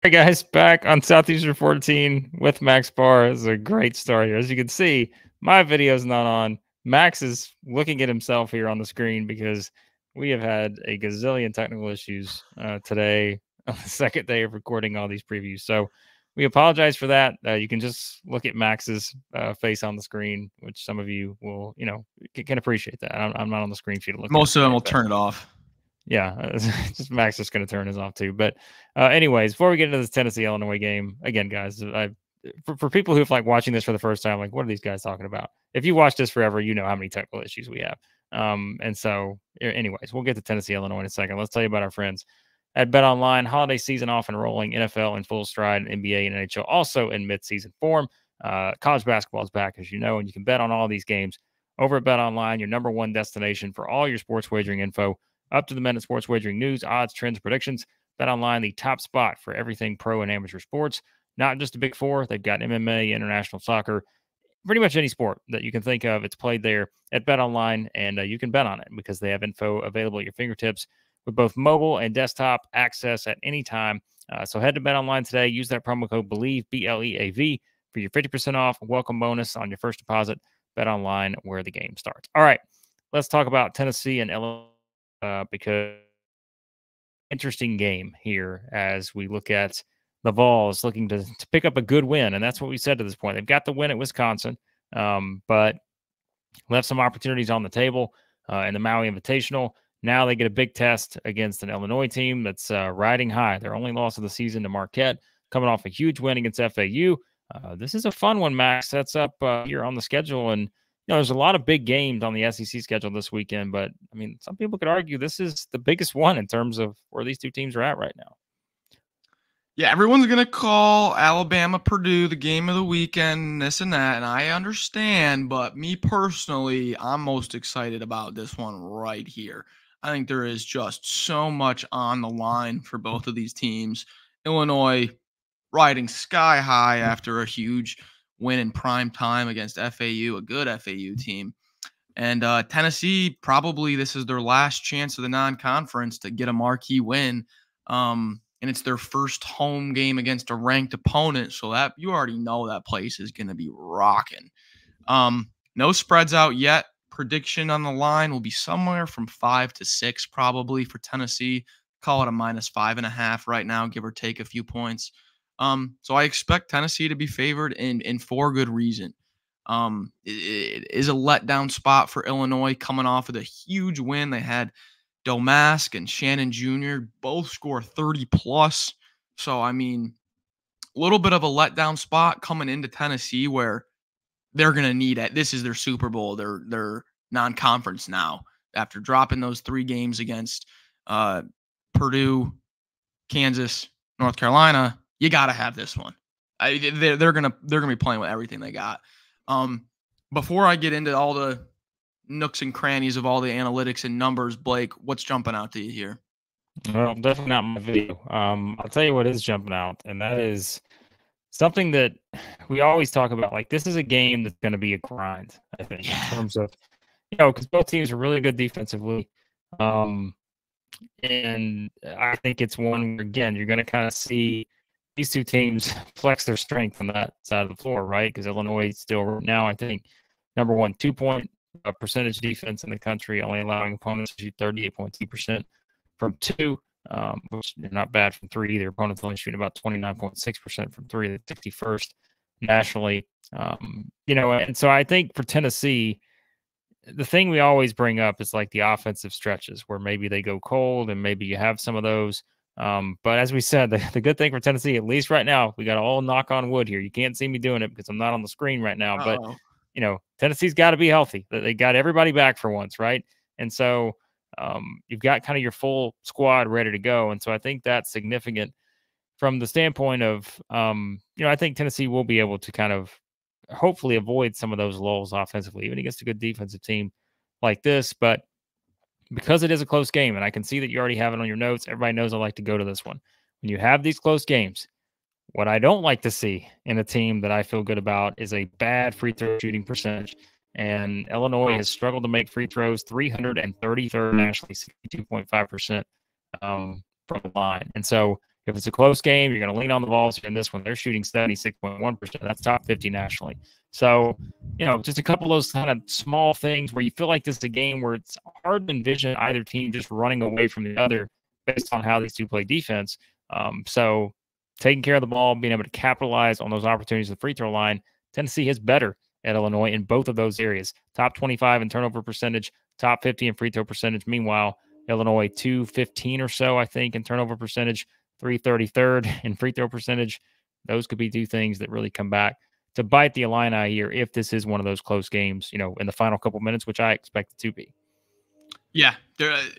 Hey guys, back on Southeastern 14 with Max Barr. This is a great story. As you can see, my video is not on. Max is looking at himself here on the screen because we have had a gazillion technical issues today on the second day of recording all these previews. So we apologize for that. You can just look at Max's face on the screen, which some of you will, can appreciate that. I'm not on the screen for you to look at. Most of them will turn it off. Yeah, just Max is going to turn his off too. But anyways, before we get into this Tennessee-Illinois game, again, guys, for people who've like watching this for the first time, like, what are these guys talking about? If you watch this forever, you know how many technical issues we have. And so, anyways, we'll get to Tennessee-Illinois in a second. Let's tell you about our friends at BetOnline. Holiday season off and rolling. NFL in full stride. NBA and NHL also in midseason form. College basketball is back, as you know, and you can bet on all these games over at BetOnline, your number one destination for all your sports wagering info. Up to the minute sports wagering news, odds, trends, predictions. BetOnline, the top spot for everything pro and amateur sports. Not just the big four. They've got MMA, international soccer, pretty much any sport that you can think of. It's played there at BetOnline, and you can bet on it because they have info available at your fingertips with both mobile and desktop access at any time. So head to BetOnline today. Use that promo code BELIEVE, BLEAV, for your 50% off welcome bonus on your first deposit. BetOnline, where the game starts. All right, let's talk about Tennessee and Illinois. Because interesting game here as we look at the Vols looking to pick up a good win. And that's what we said to this point. They've got the win at Wisconsin, but left some opportunities on the table in the Maui Invitational. Now they get a big test against an Illinois team that's riding high. Their only loss of the season to Marquette, coming off a huge win against FAU. This is a fun one, Max. Sets up here on the schedule. And there's a lot of big games on the SEC schedule this weekend, but I mean, some people could argue this is the biggest one in terms of where these two teams are at right now. Yeah, everyone's going to call Alabama, Purdue the game of the weekend, this and that, and I understand, but me personally, I'm most excited about this one right here. I think there is just so much on the line for both of these teams. Illinois riding sky high after a huge win in prime time against FAU, a good FAU team. And Tennessee, probably this is their last chance of the non-conference to get a marquee win. And it's their first home game against a ranked opponent. So that you already know that place is going to be rocking. No spreads out yet. Prediction on the line will be somewhere from 5 to 6 probably for Tennessee. Call it a -5.5 right now, give or take a few points. So I expect Tennessee to be favored in for good reason. It is a letdown spot for Illinois coming off of a huge win. They had Domask and Shannon Jr. both score 30+. So, I mean, a little bit of a letdown spot coming into Tennessee where they're going to need it. This is their Super Bowl. They're non-conference now after dropping those 3 games against Purdue, Kansas, North Carolina. You got to have this one. They're gonna be playing with everything they got. Before I get into all the nooks and crannies of all the analytics and numbers, Blake, what's jumping out to you here? Well, definitely not my video. I'll tell you what is jumping out, and that is something that we always talk about. Like, this is a game that's going to be a grind, I think, in terms of, because both teams are really good defensively. And I think it's one where, again, you're going to kind of see these two teams flex their strength on that side of the floor, right? Because Illinois still now, I think, number one, 2-point percentage defense in the country, only allowing opponents to shoot 38.2% from 2, which is not bad from 3 either. Opponents only shooting about 29.6% from 3, the 61st nationally. And so I think for Tennessee, the thing we always bring up is like the offensive stretches where maybe they go cold and maybe you have some of those. But as we said, the good thing for Tennessee, at least right now, we got to all knock on wood here. You can't see me doing it because I'm not on the screen right now. But, Tennessee's got to be healthy. They got everybody back for once, right? And so you've got kind of your full squad ready to go. And so I think that's significant from the standpoint of, I think Tennessee will be able to kind of hopefully avoid some of those lulls offensively, even against a good defensive team like this. But because it is a close game, and I can see that you already have it on your notes, everybody knows I like to go to this one. When you have these close games, what I don't like to see in a team that I feel good about is a bad free throw shooting percentage. And Illinois has struggled to make free throws, 333rd nationally, 62.5% from the line. And so If it's a close game, you're going to lean on the Vols here in this one. They're shooting 76.1%. That's top 50 nationally. So, just a couple of those kind of small things where you feel like this is a game where it's hard to envision either team just running away from the other based on how these two play defense. So taking care of the ball, being able to capitalize on those opportunities at the free throw line, Tennessee is better at Illinois in both of those areas. Top 25 in turnover percentage, top 50 in free throw percentage. Meanwhile, Illinois 215 or so, I think, in turnover percentage, 333rd in free throw percentage. Those could be two things that really come back to bite the Illini here if this is one of those close games, in the final couple minutes, which I expect it to be. Yeah,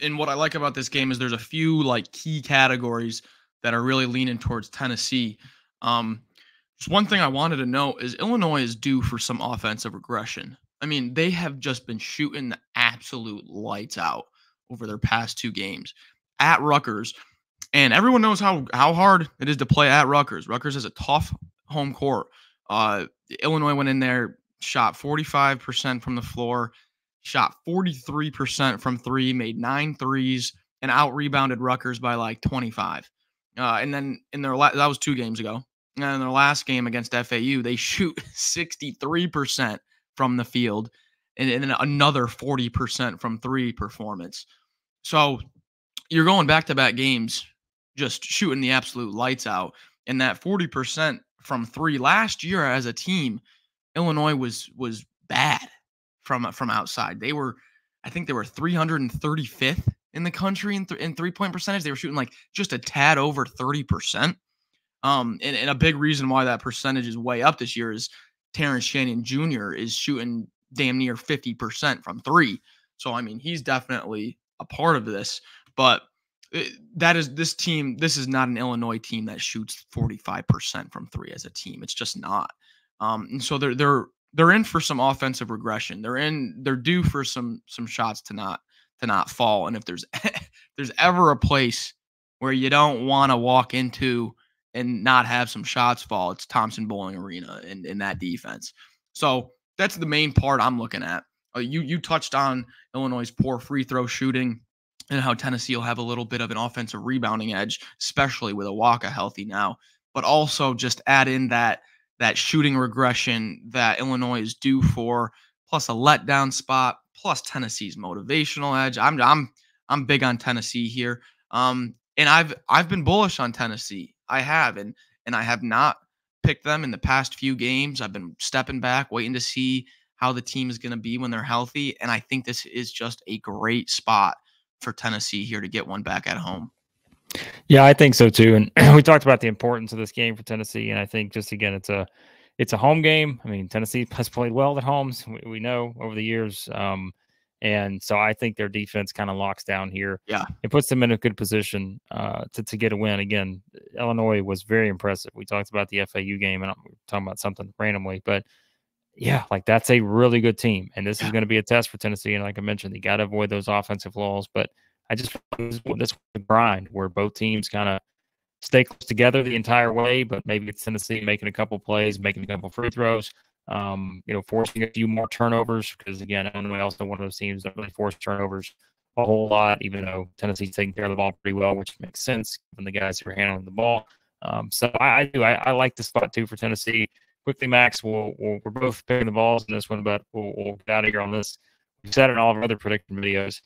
and what I like about this game is there's a few key categories that are really leaning towards Tennessee. Just one thing I wanted to note is Illinois is due for some offensive regression. I mean, they have just been shooting the absolute lights out over their past two games at Rutgers. And everyone knows how hard it is to play at Rutgers. Rutgers has a tough home court. Illinois went in there, shot 45% from the floor, shot 43% from three, made 9 threes, and out-rebounded Rutgers by 25. And then that was 2 games ago. And in their last game against FAU, they shoot 63% from the field and then another 40% from three performance. So you're going back-to-back games just shooting the absolute lights out. And that 40% from three last year as a team, Illinois was bad from outside. I think they were 335th in the country in three-point percentage. They were shooting just a tad over 30%. And a big reason why that percentage is way up this year is Terrence Shannon Jr. is shooting damn near 50% from three. So, I mean, he's definitely a part of this. But this is not an Illinois team that shoots 45% from three as a team. It's just not. And so they're in for some offensive regression. They're due for some shots to not fall. And if there's ever a place where you don't want to walk into and not have some shots fall, it's Thompson-Boling Arena in that defense. So that's the main part I'm looking at. You touched on Illinois' poor free throw shooting and how Tennessee will have a little bit of an offensive rebounding edge, especially with Awaka healthy now. But also just add in that shooting regression that Illinois is due for, plus a letdown spot, plus Tennessee's motivational edge. I'm big on Tennessee here. And I've been bullish on Tennessee. I have, and I have not picked them in the past few games. I've been stepping back, waiting to see how the team is going to be when they're healthy. And I think this is just a great spot for Tennessee here to get one back at home. Yeah, I think so too. And we talked about the importance of this game for Tennessee. And I think just again, it's a home game. I mean, Tennessee has played well at homes. We know over the years. And so I think their defense kind of locks down here. Yeah. It puts them in a good position to get a win. Again, Illinois was very impressive. We talked about the FAU game, and I'm talking about something randomly. But, yeah, that's a really good team. And this is going to be a test for Tennessee. And like I mentioned, you got to avoid those offensive flaws. But I just this was a grind where both teams kind of stay close together the entire way, but maybe it's Tennessee making a couple plays, making a couple free throws. Forcing a few more turnovers because, again, Illinois also one of those teams that really force turnovers a whole lot, even though Tennessee's taking care of the ball pretty well, which makes sense given the guys who are handling the ball. So I like this spot too for Tennessee. Quickly, Max, we're both picking the Vols in this one, but we'll get out of here on this. We've said it in all of our other prediction videos.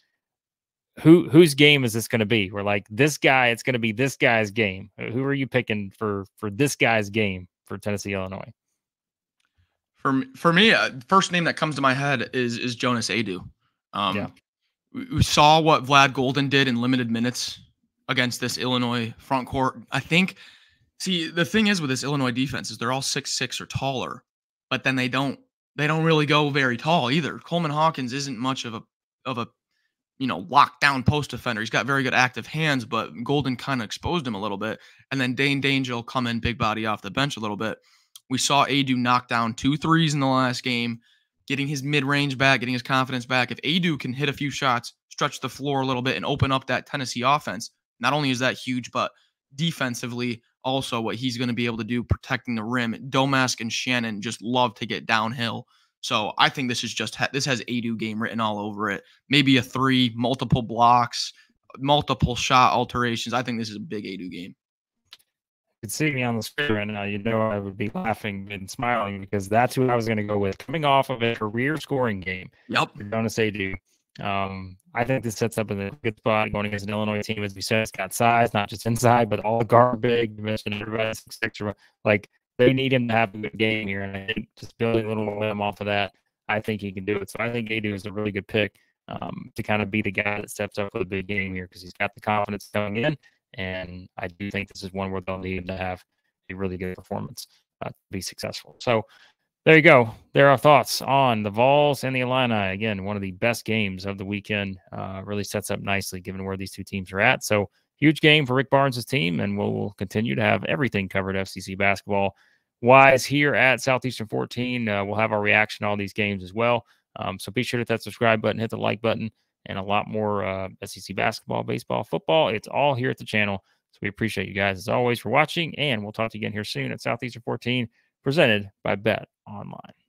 Whose game is this going to be? We're like, this guy, it's going to be this guy's game. Who are you picking for this guy's game for Tennessee, Illinois? For me, first name that comes to my head is Jonas Adu. We saw what Vlad Golden did in limited minutes against this Illinois front court. I think, the thing is with this Illinois defense is they're all 6'6" or taller, but then they don't really go very tall either. Coleman Hawkins isn't much of a lockdown post defender. He's got very good active hands, but Golden kind of exposed him a little bit. And then Dane Danger will come in big body off the bench a little bit. We saw Adu knock down 2 threes in the last game, getting his mid-range back, getting his confidence back. If Adu can hit a few shots, stretch the floor a little bit, and open up that Tennessee offense, not only is that huge, but defensively also what he's going to be able to do protecting the rim. Domask and Shannon just love to get downhill. So I think this has Adu game written all over it. Maybe a 3, multiple blocks, multiple shot alterations. I think this is a big Adu game. could see me on the screen right now, you know I would be laughing and smiling because that's who I was going to go with. Coming off of a career scoring game, Yep. Jonas Adu. I think this sets up in a good spot going against an Illinois team. As we said, it's got size, not just inside, but all guard big. You mentioned everybody 6'6". Like, they need him to have a good game here, and I think just building a little momentum off of that, I think he can do it. So I think Adu is a really good pick to kind of be the guy that steps up for the big game here because he's got the confidence coming in. And I do think this is one where they'll need him to have a really good performance to be successful. So there you go. There are thoughts on the Vols and the Illini. Again, one of the best games of the weekend. Really sets up nicely given where these two teams are at. So huge game for Rick Barnes' team, and we'll continue to have everything covered FCC basketball wise here at Southeastern 14. We'll have our reaction to all these games as well. So be sure to hit that subscribe button, hit the like button, and a lot more SEC basketball, baseball, football. It's all here at the channel. So we appreciate you guys as always for watching, and we'll talk to you again here soon at Southeastern 14, presented by Bet Online.